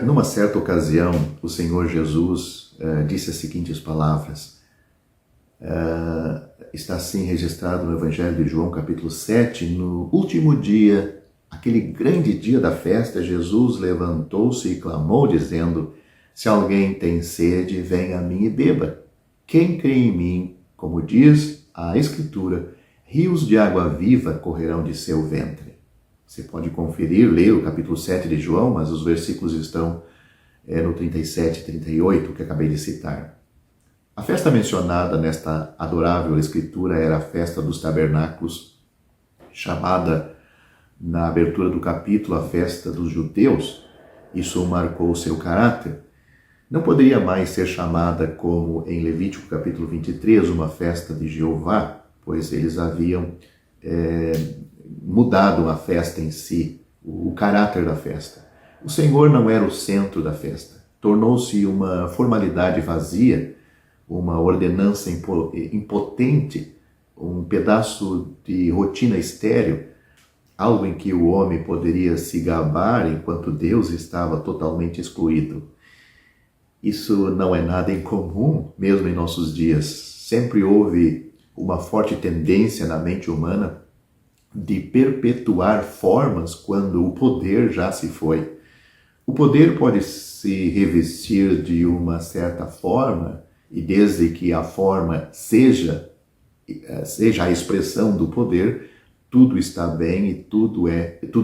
Numa certa ocasião, o Senhor Jesus disse as seguintes palavras. Está assim registrado no Evangelho de João, capítulo 7, no último dia, aquele grande dia da festa, Jesus levantou-se e clamou, dizendo: se alguém tem sede, venha a mim e beba. Quem crê em mim, como diz a Escritura, rios de água viva correrão de seu ventre. Você pode conferir, ler o capítulo 7 de João, mas os versículos estão no 37 e 38, que acabei de citar. A festa mencionada nesta adorável escritura era a festa dos tabernáculos, chamada na abertura do capítulo a festa dos judeus. Isso marcou seu caráter. Não poderia mais ser chamada como em Levítico capítulo 23, uma festa de Jeová, pois eles haviam mudado a festa em si, o caráter da festa. O Senhor não era o centro da festa. Tornou-se uma formalidade vazia, uma ordenança impotente, um pedaço de rotina estéril, algo em que o homem poderia se gabar enquanto Deus estava totalmente excluído. Isso não é nada incomum, mesmo em nossos dias. Sempre houve uma forte tendência na mente humana de perpetuar formas quando o poder já se foi. O poder pode se revestir de uma certa forma, e desde que a forma seja a expressão do poder, tudo está bem e tudo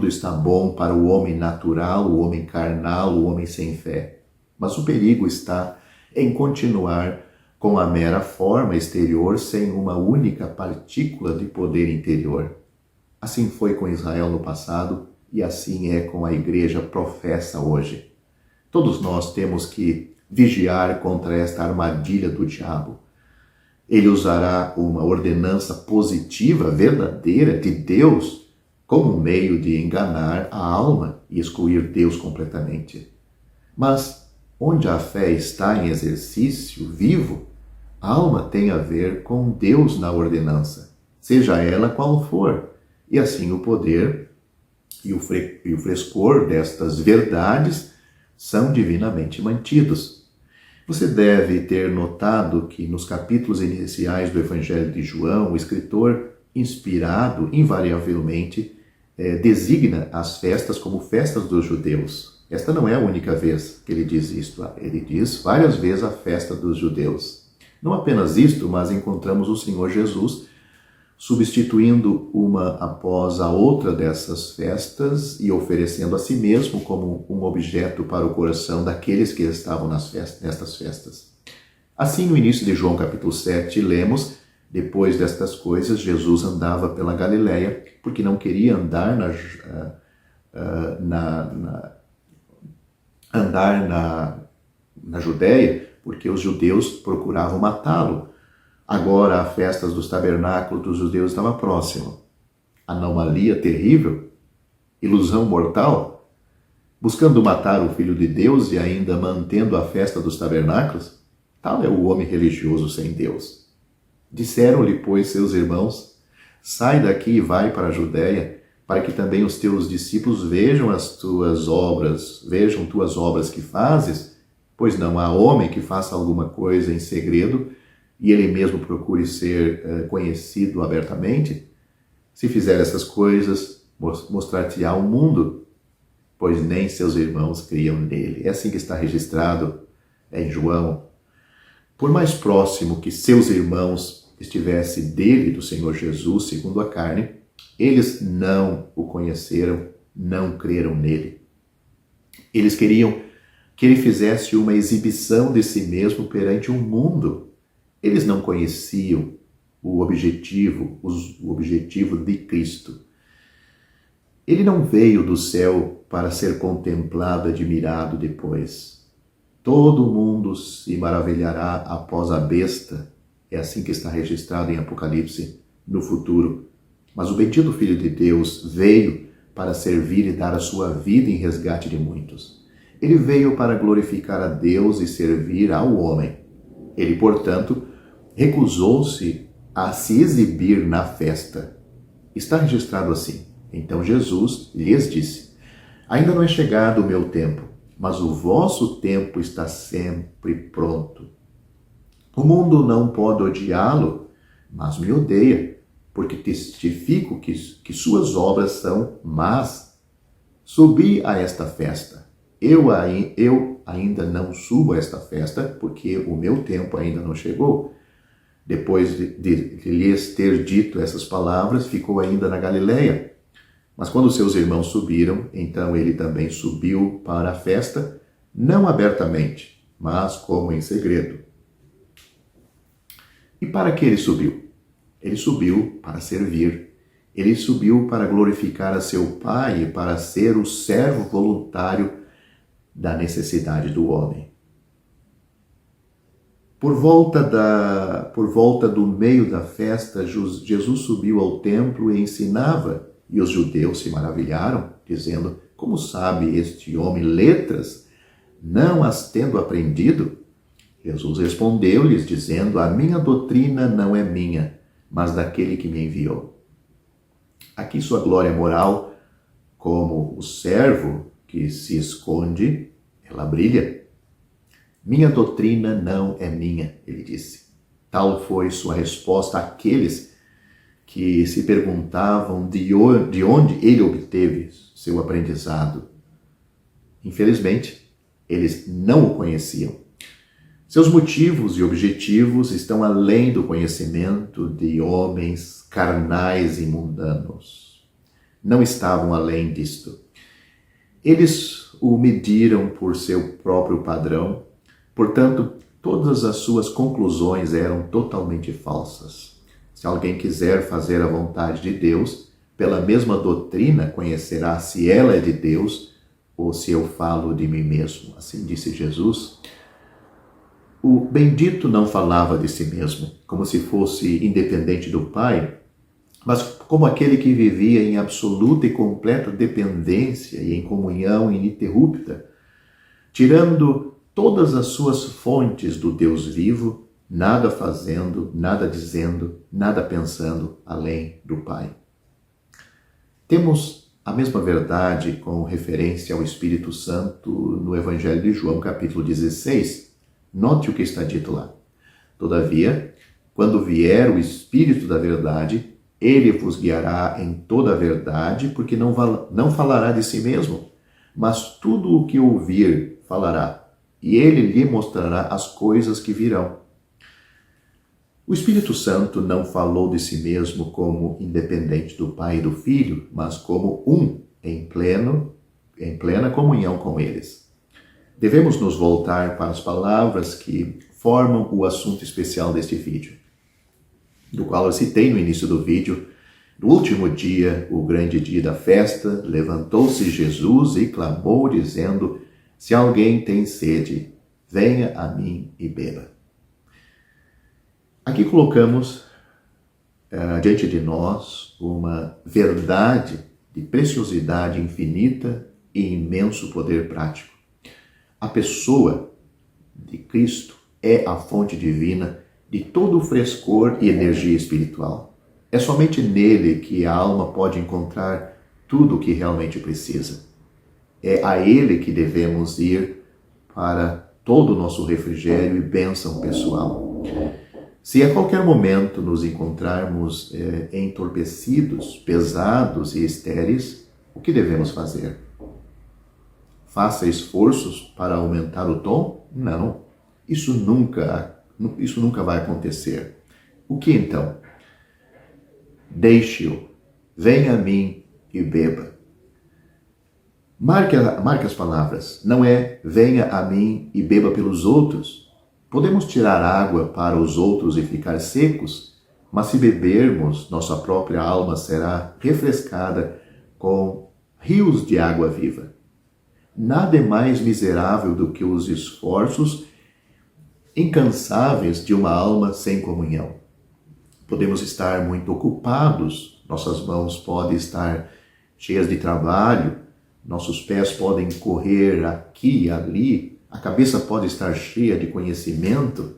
está bom para o homem natural, o homem carnal, o homem sem fé. Mas o perigo está em continuar com a mera forma exterior sem uma única partícula de poder interior. Assim foi com Israel no passado e assim é com a igreja professa hoje. Todos nós temos que vigiar contra esta armadilha do diabo. Ele usará uma ordenança positiva, verdadeira, de Deus, como meio de enganar a alma e excluir Deus completamente. Mas onde a fé está em exercício vivo, a alma tem a ver com Deus na ordenança, seja ela qual for. E assim o poder e o frescor destas verdades são divinamente mantidos. Você deve ter notado que nos capítulos iniciais do Evangelho de João, o escritor, inspirado invariavelmente, designa as festas como festas dos judeus. Esta não é a única vez que ele diz isto. Ele diz várias vezes a festa dos judeus. Não apenas isto, mas encontramos o Senhor Jesus substituindo uma após a outra dessas festas e oferecendo a si mesmo como um objeto para o coração daqueles que estavam nestas festas. Assim, no início de João capítulo 7, lemos: depois destas coisas, Jesus andava pela Galileia, porque não queria andar na Judéia, porque os judeus procuravam matá-lo. Agora a festa dos tabernáculos dos judeus estava próxima. Anomalia terrível, ilusão mortal, buscando matar o Filho de Deus e ainda mantendo a festa dos tabernáculos, tal é o homem religioso sem Deus. Disseram-lhe, pois, seus irmãos: sai daqui e vai para a Judéia, para que também os teus discípulos vejam tuas obras que fazes, pois não há homem que faça alguma coisa em segredo e ele mesmo procure ser conhecido abertamente. Se fizer essas coisas, mostrar-te-á o mundo, pois nem seus irmãos criam nele. É assim que está registrado em João. Por mais próximo que seus irmãos estivessem dele, do Senhor Jesus, segundo a carne, eles não o conheceram, não creram nele. Eles queriam que ele fizesse uma exibição de si mesmo perante o mundo. Eles não conheciam o objetivo de Cristo. Ele não veio do céu para ser contemplado, admirado depois. Todo mundo se maravilhará após a besta. É assim que está registrado em Apocalipse, no futuro. Mas o bendito Filho de Deus veio para servir e dar a sua vida em resgate de muitos. Ele veio para glorificar a Deus e servir ao homem. Ele, portanto, recusou-se a se exibir na festa. Está registrado assim. Então Jesus lhes disse: ainda não é chegado o meu tempo, mas o vosso tempo está sempre pronto. O mundo não pode odiá-lo, mas me odeia, porque testifico que suas obras são más. Subi a esta festa. Eu ainda não subo a esta festa, porque o meu tempo ainda não chegou. Depois de lhes ter dito essas palavras, ficou ainda na Galileia. Mas quando seus irmãos subiram, então ele também subiu para a festa, não abertamente, mas como em segredo. E para que ele subiu? Ele subiu para servir. Ele subiu para glorificar a seu Pai e para ser o servo voluntário da necessidade do homem. Por volta do meio da festa, Jesus subiu ao templo e ensinava, e os judeus se maravilharam, dizendo: como sabe este homem letras, não as tendo aprendido? Jesus respondeu-lhes, dizendo: a minha doutrina não é minha, mas daquele que me enviou. Aqui sua glória moral, como o servo que se esconde, ela brilha. Minha doutrina não é minha, ele disse. Tal foi sua resposta àqueles que se perguntavam de onde ele obteve seu aprendizado. Infelizmente, eles não o conheciam. Seus motivos e objetivos estão além do conhecimento de homens carnais e mundanos. Não estavam além disto. Eles o mediram por seu próprio padrão, portanto, todas as suas conclusões eram totalmente falsas. Se alguém quiser fazer a vontade de Deus, pela mesma doutrina conhecerá se ela é de Deus ou se eu falo de mim mesmo. Assim disse Jesus. O bendito não falava de si mesmo, como se fosse independente do Pai, mas como aquele que vivia em absoluta e completa dependência e em comunhão ininterrupta, tirando todas as suas fontes do Deus vivo, nada fazendo, nada dizendo, nada pensando além do Pai. Temos a mesma verdade com referência ao Espírito Santo no Evangelho de João, capítulo 16. Note o que está dito lá. Todavia, quando vier o Espírito da verdade, ele vos guiará em toda a verdade, porque não falará de si mesmo, mas tudo o que ouvir falará, e ele lhe mostrará as coisas que virão. O Espírito Santo não falou de si mesmo como independente do Pai e do Filho, mas como um em plena comunhão com eles. Devemos nos voltar para as palavras que formam o assunto especial deste vídeo, do qual eu citei no início do vídeo. No último dia, o grande dia da festa, levantou-se Jesus e clamou, dizendo: se alguém tem sede, venha a mim e beba. Aqui colocamos diante de nós uma verdade de preciosidade infinita e imenso poder prático. A pessoa de Cristo é a fonte divina de todo o frescor e energia espiritual. É somente nele que a alma pode encontrar tudo o que realmente precisa. É a ele que devemos ir para todo o nosso refrigério e bênção pessoal. Se a qualquer momento nos encontrarmos entorpecidos, pesados e estéreis, o que devemos fazer? Faça esforços para aumentar o tom? Não, isso nunca vai acontecer. O que então? Deixe-o, venha a mim e beba. Marque as palavras, não é venha a mim e beba pelos outros. Podemos tirar água para os outros e ficar secos, mas se bebermos, nossa própria alma será refrescada com rios de água viva. Nada é mais miserável do que os esforços incansáveis de uma alma sem comunhão. Podemos estar muito ocupados, nossas mãos podem estar cheias de trabalho, nossos pés podem correr aqui e ali, a cabeça pode estar cheia de conhecimento,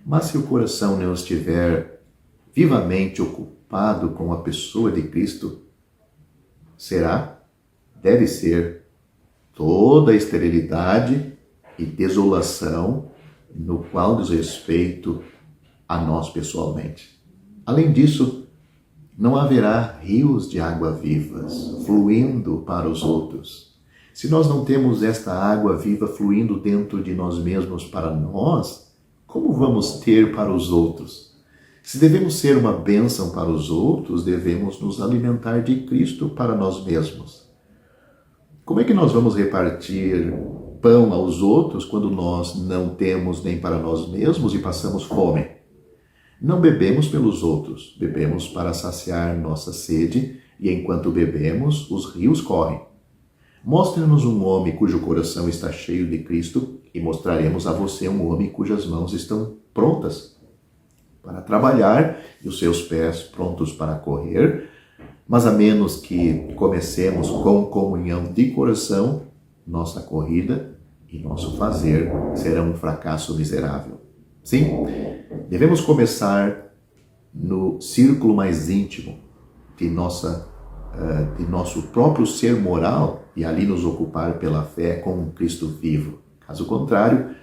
mas se o coração não estiver vivamente ocupado com a pessoa de Cristo, deve ser toda a esterilidade e desolação no qual diz respeito a nós pessoalmente. Além disso, não haverá rios de água vivas fluindo para os outros. Se nós não temos esta água viva fluindo dentro de nós mesmos para nós, como vamos ter para os outros? Se devemos ser uma bênção para os outros, devemos nos alimentar de Cristo para nós mesmos. Como é que nós vamos repartir pão aos outros quando nós não temos nem para nós mesmos e passamos fome? Não bebemos pelos outros, bebemos para saciar nossa sede, e enquanto bebemos, os rios correm. Mostre-nos um homem cujo coração está cheio de Cristo e mostraremos a você um homem cujas mãos estão prontas para trabalhar e os seus pés prontos para correr, mas a menos que comecemos com comunhão de coração, nossa corrida e nosso fazer serão um fracasso miserável. Sim, devemos começar no círculo mais íntimo de nosso próprio ser moral e ali nos ocupar pela fé com um Cristo vivo. Caso contrário,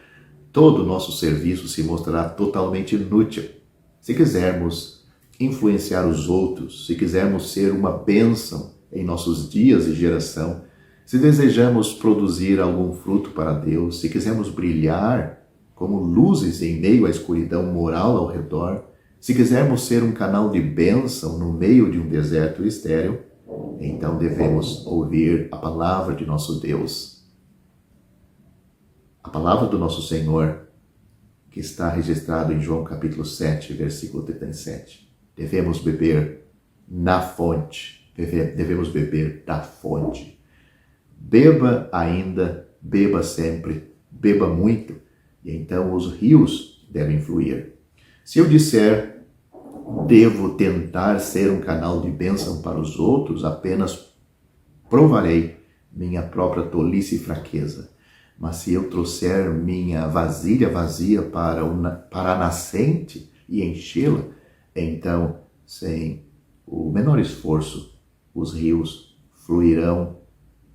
todo o nosso serviço se mostrará totalmente inútil. Se quisermos influenciar os outros, se quisermos ser uma bênção em nossos dias e geração, se desejamos produzir algum fruto para Deus, se quisermos brilhar como luzes em meio à escuridão moral ao redor, se quisermos ser um canal de bênção no meio de um deserto estéril, então devemos ouvir a palavra de nosso Deus. A palavra do nosso Senhor, que está registrado em João capítulo 7, versículo 37. Devemos beber na fonte, devemos beber da fonte. Beba ainda, beba sempre, beba muito, e então os rios devem fluir. Se eu disser, devo tentar ser um canal de bênção para os outros, apenas provarei minha própria tolice e fraqueza. Mas se eu trouxer minha vasilha vazia para a nascente e enchê-la, então, sem o menor esforço, os rios fluirão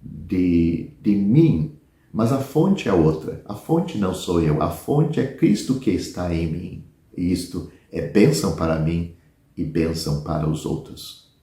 de mim. Mas a fonte é outra. A fonte não sou eu. A fonte é Cristo que está em mim. E isto é bênção para mim e bênção para os outros.